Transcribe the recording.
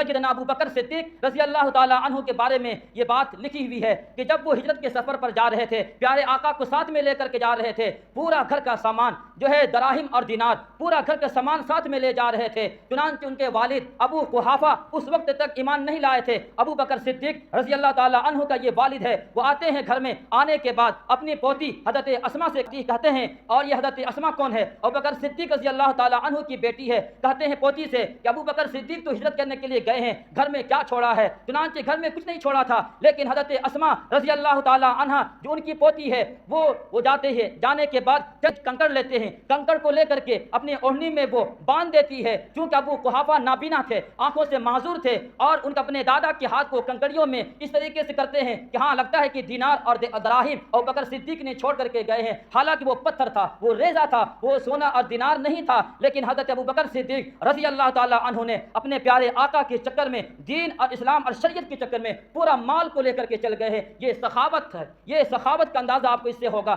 سیدنا ابو بکر صدیق رضی اللہ تعالیٰ عنہ کے بارے میں یہ بات لکھی ہوئی ہے کہ جب وہ ہجرت کے سفر پر جا رہے تھے، پیارے آقا کو ساتھ میں لے کر کے جا رہے تھے، پورا گھر کا سامان جو ہے دراہم اور دینار، پورا گھر کا سامان ساتھ میں لے جا رہے تھے۔ چنانچہ ان کے والد ابو قحافہ اس وقت تک ایمان نہیں لائے تھے۔ ابو بکر صدیق رضی اللہ تعالیٰ عنہ کا یہ والد ہے، وہ آتے ہیں گھر میں، آنے کے بعد اپنی پوتی حضرت اسماء سے کہتے ہیں، اور یہ حضرت اسماء کون ہے؟ ابو بکر صدیق رضی اللہ تعالیٰ عنہ کی بیٹی ہے۔ کہتے ہیں پوتی سے کہ ابو بکر صدیق تو ہجرت کرنے کے لیے گئے ہیں، گھر میں کیا چھوڑا ہے؟ چنانچہ گھر میں کچھ نہیں چھوڑا تھا، لیکن حضرت اسماء رضی اللہ تعالیٰ عنہ جو ان کی پوتی ہے، وہ جاتے ہیں، جانے کے بعد چند کنکڑ لیتے ہیں، کنکڑ کو لے کر کے اپنی اوڑھنی میں وہ باندھ دیتی ہے۔ چونکہ ابو قحافہ نابینا تھے، آنکھوں سے معذور تھے، اور ان کا اپنے دادا کے ہاتھ کو کنکڑیوں میں اس طریقے سے کرتے ہیں کہ ہاں لگتا ہے کہ دینار اور دراہم ابو بکر صدیق نے چھوڑ کر کے گئے ہیں، حالانکہ وہ پتھر تھا، وہ ریزہ تھا، وہ سونا اور دینار نہیں تھا۔ لیکن حضرت ابو بکر صدیق رضی اللہ تعالیٰ عنہ نے اپنے پیارے آقا کے چکر میں، دین اور اسلام اور شریعت کے چکر میں پورا مال کو لے کر کے چل گئے ہیں۔ یہ سخاوت ہے، یہ سخاوت کا اندازہ آپ کو اس سے ہوگا۔